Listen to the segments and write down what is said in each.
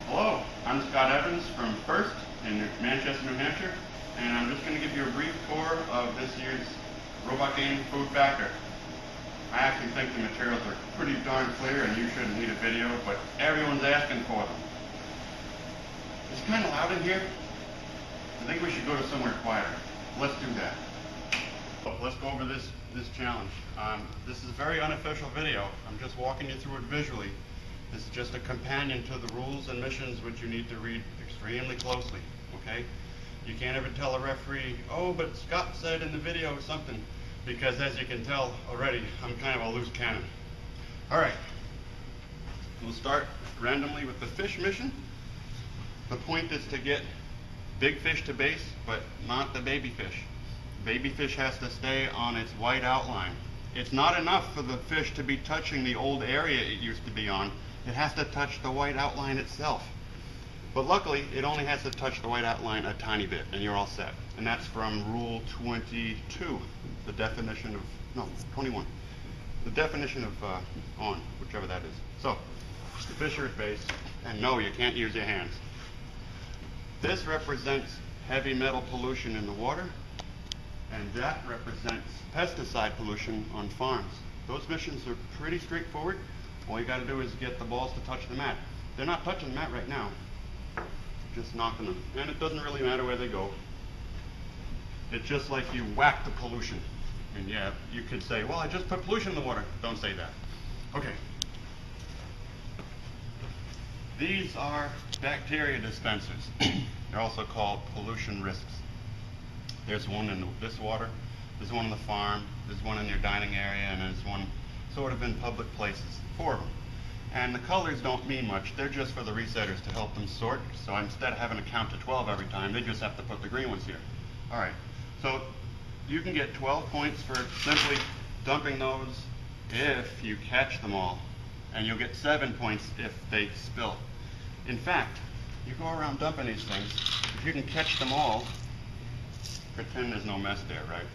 Hello, I'm Scott Evans from First in Manchester, New Hampshire, and I'm just going to give you a brief tour of this year's robot game Food Factor. I actually think the materials are pretty darn clear and you shouldn't need a video, but everyone's asking for them. It's kind of loud in here. I think we should go to somewhere quieter. Let's do that. So let's go over this challenge. This is a very unofficial video. I'm just walking you through it visually. This is just a companion to the rules and missions which you need to read extremely closely, okay? You can't ever tell a referee, oh, but Scott said in the video something, because as you can tell already, I'm kind of a loose cannon. All right, we'll start randomly with the fish mission. The point is to get big fish to base, but not the baby fish. Baby fish has to stay on its white outline. It's not enough for the fish to be touching the old area it used to be on. It has to touch the white outline itself. But luckily, it only has to touch the white outline a tiny bit, and you're all set. And that's from Rule 22, the definition of, no, 21. The definition of on, whichever that is. So, the fish are at base, and no, you can't use your hands. This represents heavy metal pollution in the water, and that represents pesticide pollution on farms. Those missions are pretty straightforward. All you got to do is get the balls to touch the mat. They're not touching the mat right now, just knocking them. And it doesn't really matter where they go. It's just like you whack the pollution. And yeah, you could say, well, I just put pollution in the water. Don't say that. Okay. These are bacteria dispensers. They're also called pollution risks. There's one in this water, there's one on the farm, there's one in your dining area, and there's one sort of in public places. 4 of them. And the colors don't mean much. They're just for the resetters to help them sort. So instead of having to count to 12 every time, they just have to put the green ones here. All right. So you can get 12 points for simply dumping those if you catch them all. And you'll get 7 points if they spill. In fact, you go around dumping these things, if you can catch them all, pretend there's no mess there, right?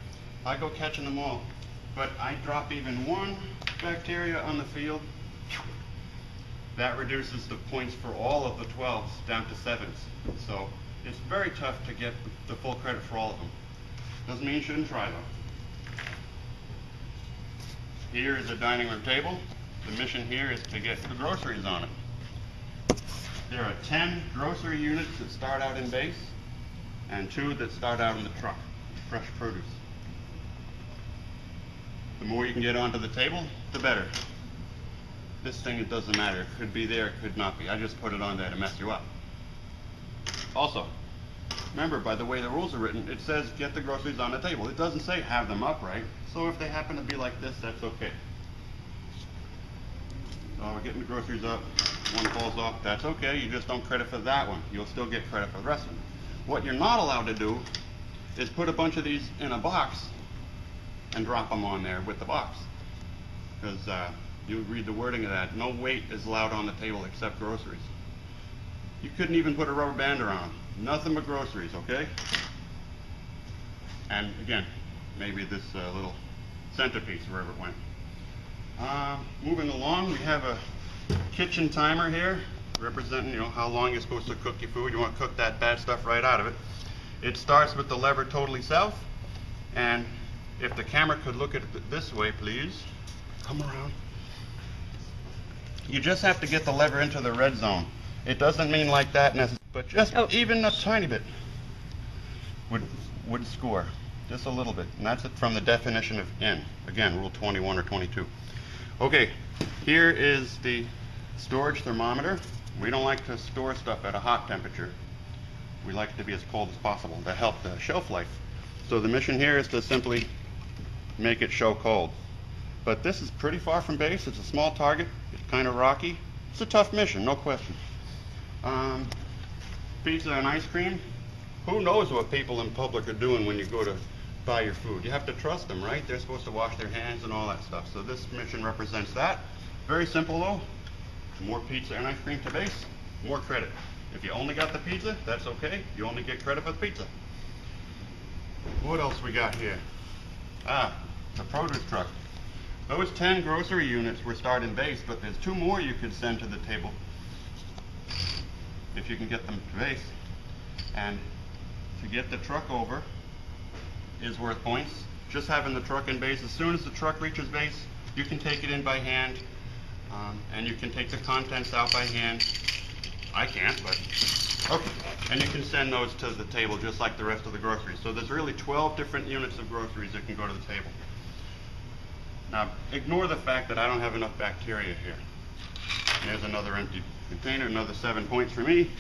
I go catching them all, but I drop even one bacteria on the field, that reduces the points for all of the 12s down to 7s. So it's very tough to get the full credit for all of them. Doesn't mean you shouldn't try though. Here is a dining room table. The mission here is to get the groceries on it. There are 10 grocery units that start out in base and 2 that start out in the truck, fresh produce. The more you can get onto the table, the better. This thing, it doesn't matter. It could be there, it could not be. I just put it on there to mess you up. Also, remember, by the way the rules are written, it says get the groceries on the table. It doesn't say have them upright. So if they happen to be like this, that's okay. So we're getting the groceries up. One falls off, that's okay. You just don't credit for that one. You'll still get credit for the rest of them. What you're not allowed to do is put a bunch of these in a box and drop them on there with the box. Because you read the wording of that. No weight is allowed on the table except groceries. You couldn't even put a rubber band around them. Nothing but groceries, okay? And again, maybe this little centerpiece, wherever it went. Moving along, we have a kitchen timer here, representing, you know, how long you're supposed to cook your food. You want to cook that bad stuff right out of it. It starts with the lever totally south, and if the camera could look at it this way, please. Come around. You just have to get the lever into the red zone. It doesn't mean like that necessarily, but just even a tiny bit would score. Just a little bit. And that's it from the definition of in. Again, Rule 21 or 22. Okay, here is the storage thermometer. We don't like to store stuff at a hot temperature. We like it to be as cold as possible to help the shelf life. So the mission here is to simply make it show cold. But this is pretty far from base. It's a small target. It's kind of rocky. It's a tough mission, no question. Pizza and ice cream. Who knows what people in public are doing when you go to buy your food? You have to trust them, right? They're supposed to wash their hands and all that stuff. So this mission represents that. Very simple though. More pizza and ice cream to base, more credit. If you only got the pizza, that's okay. You only get credit for the pizza. What else we got here? The produce truck. Those 10 grocery units were starting base, but there's 2 more you could send to the table. if you can get them to base. And to get the truck over is worth points. Just having the truck in base, as soon as the truck reaches base, you can take it in by hand, and you can take the contents out by hand. I can't, but okay. And you can send those to the table just like the rest of the groceries. So there's really 12 different units of groceries that can go to the table. Now, ignore the fact that I don't have enough bacteria here. There's another empty container, another 7 points for me.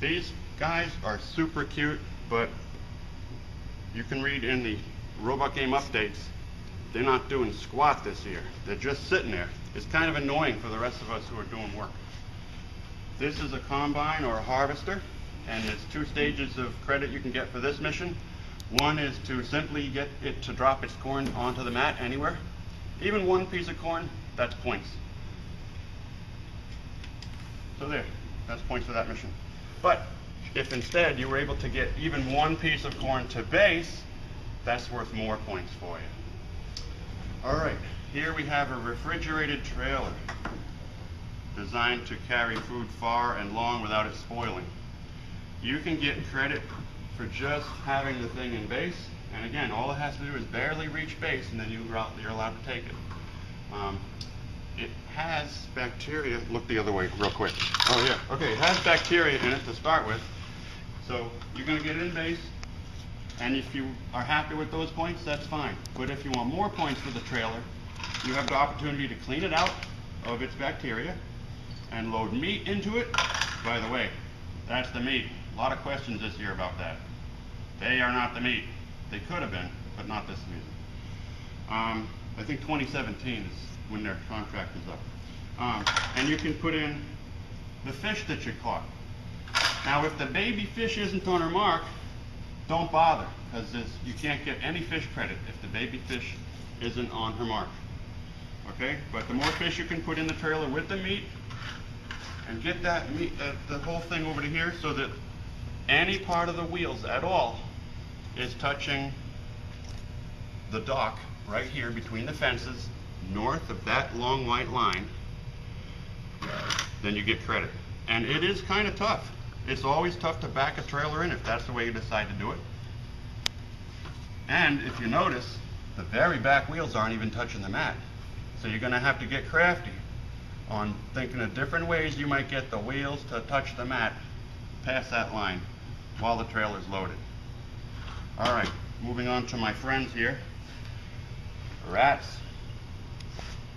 These guys are super cute, but you can read in the robot game updates, they're not doing squat this year. They're just sitting there. It's kind of annoying for the rest of us who are doing work. This is a combine or a harvester, and there's 2 stages of credit you can get for this mission. One is to simply get it to drop its corn onto the mat anywhere. Even 1 piece of corn, that's points. So there, that's points for that mission. But if instead you were able to get even 1 piece of corn to base, that's worth more points for you. All right, here we have a refrigerated trailer designed to carry food far and long without it spoiling. You can get credit for just having the thing in base, and again, all it has to do is barely reach base, and then you're allowed to take it. It has bacteria. Look the other way real quick. Oh yeah, okay, it has bacteria in it to start with. So you're going to get it in base, and if you are happy with those points, that's fine. But if you want more points for the trailer, you have the opportunity to clean it out of its bacteria and load meat into it. By the way, that's the meat. A lot of questions this year about that. They are not the meat. They could have been, but not this season. I think 2017 is when their contract is up. And you can put in the fish that you caught. Now, if the baby fish isn't on her mark, don't bother, because you can't get any fish credit if the baby fish isn't on her mark. Okay? But the more fish you can put in the trailer with the meat, and get that meat, the whole thing over to here, so that any part of the wheels at all is touching the dock right here between the fences, north of that long white line, then you get credit. And it is kind of tough. It's always tough to back a trailer in if that's the way you decide to do it. And if you notice, the very back wheels aren't even touching the mat. So you're going to have to get crafty on thinking of different ways you might get the wheels to touch the mat past that line while the trailer's loaded. All right, moving on to my friends here. Rats.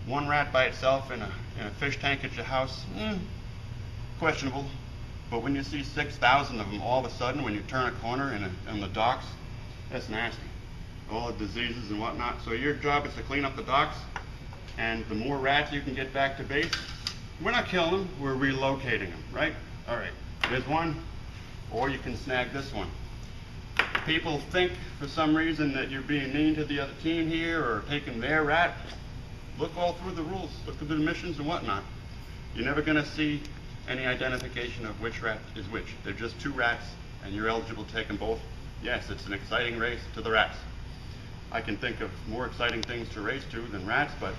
1 rat by itself in a fish tank at your house, questionable. But when you see 6,000 of them all of a sudden when you turn a corner in the docks, that's nasty. All the diseases and whatnot. So your job is to clean up the docks, and the more rats you can get back to base, we're not killing them, we're relocating them, right? All right, there's one, or you can snag this one. People think for some reason that you're being mean to the other team here or taking their rat. Look all through the rules, look at the missions and whatnot. You're never going to see any identification of which rat is which. They're just 2 rats, and you're eligible to take them both. Yes, it's an exciting race to the rats. I can think of more exciting things to race to than rats, but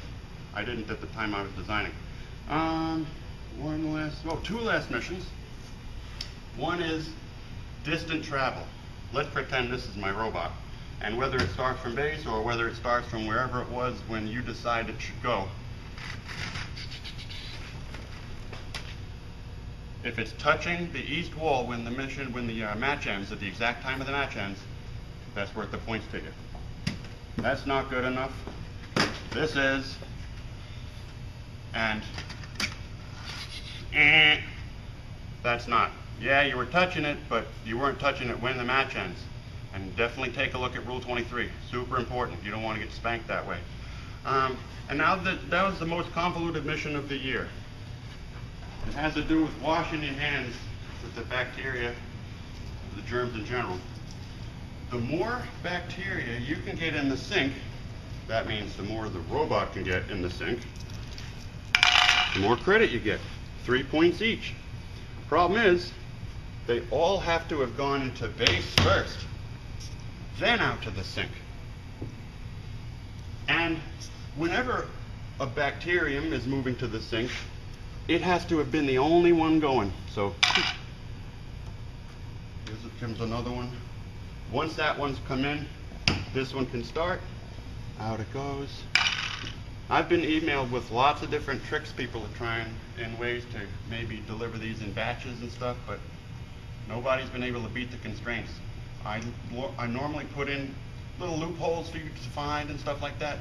I didn't at the time I was designing. 2 last missions. One is distant travel. Let's pretend this is my robot. And whether it starts from base or whether it starts from wherever it was when you decide it should go, if it's touching the east wall when the match ends, at the exact time of the match ends, that's worth the points to you. That's not good enough. This is, and that's not. Yeah, you were touching it, but you weren't touching it when the match ends. And definitely take a look at Rule 23. Super important. You don't want to get spanked that way. And now that was the most convoluted mission of the year. It has to do with washing your hands with the bacteria, the germs in general. The more bacteria you can get in the sink, that means the more the robot can get in the sink, the more credit you get. 3 points each. Problem is, they all have to have gone into base first, then out to the sink. And whenever a bacterium is moving to the sink, it has to have been the only one going. So comes another one. Once that one's come in, this one can start. Out it goes. I've been emailed with lots of different tricks people are trying in ways to maybe deliver these in batches and stuff, but nobody's been able to beat the constraints. I normally put in little loopholes for you to find and stuff like that.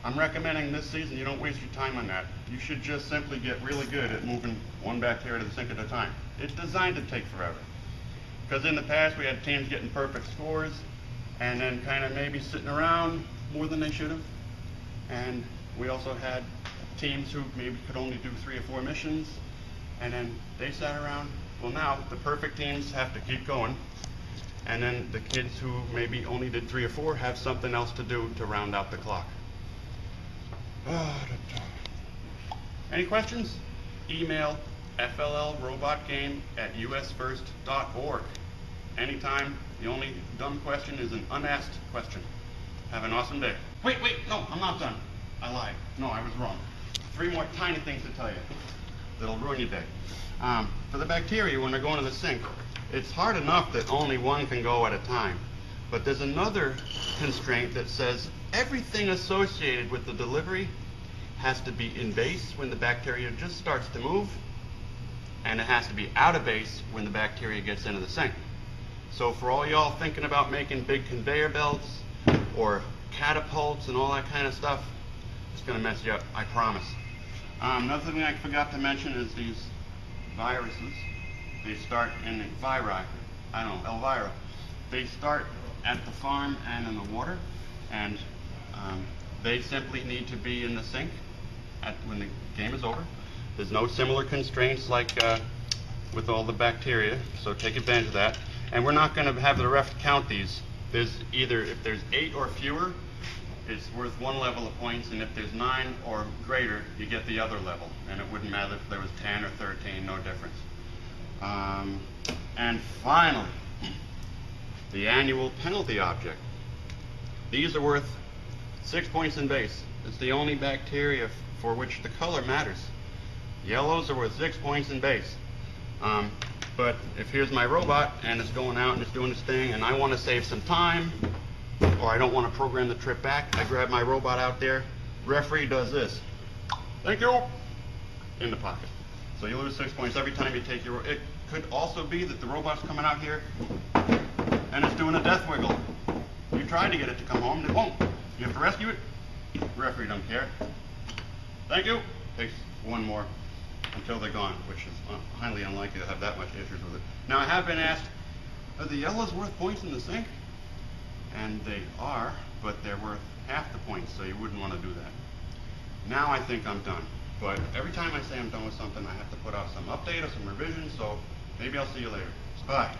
I'm recommending this season you don't waste your time on that. You should just simply get really good at moving one bacteria to the sink at a time. It's designed to take forever. Because in the past we had teams getting perfect scores and then kind of maybe sitting around more than they should have. And we also had teams who maybe could only do 3 or 4 missions and then they sat around. Well, now the perfect teams have to keep going, and then the kids who maybe only did 3 or 4 have something else to do to round out the clock. Any questions? Email FLLRobotGame@usfirst.org. Anytime. The only dumb question is an unasked question. Have an awesome day. Wait, no, I'm not done. I lied. No, I was wrong. 3 more tiny things to tell you that'll ruin your day. For the bacteria, when they're going to the sink, it's hard enough that only one can go at a time. But there's another constraint that says everything associated with the delivery has to be in base when the bacteria just starts to move, and it has to be out of base when the bacteria gets into the sink. So for all y'all thinking about making big conveyor belts or catapults and all that kind of stuff, it's going to mess you up, I promise. Another thing I forgot to mention is these viruses. They start in the Elvira. They start at the farm and in the water, and they simply need to be in the sink when the game is over. There's no similar constraints like with all the bacteria, so take advantage of that. And we're not going to have the ref count these. There's either, if there's 8 or fewer, it's worth 1 level of points, and if there's 9 or greater, you get the other level. And it wouldn't matter if there was 10 or 13, no difference. And finally, the annual penalty object. These are worth 6 points in base. It's the only bacteria for which the color matters. Yellows are worth 6 points in base. But if here's my robot and it's going out and it's doing its thing and I want to save some time, or I don't want to program the trip back, I grab my robot out there. Referee does this. Thank you. In the pocket. So you lose 6 points every time you take your. It could also be that the robot's coming out here and it's doing a death wiggle. You tried to get it to come home and it won't. You have to rescue it. Referee don't care. Thank you. Takes 1 more until they're gone, which is highly unlikely to have that much issues with it. Now I have been asked, are the yellows worth points in the sink? And they are, but they're worth half the points, so you wouldn't want to do that. Now I think I'm done. But every time I say I'm done with something, I have to put out some update or some revision, so maybe I'll see you later. Bye.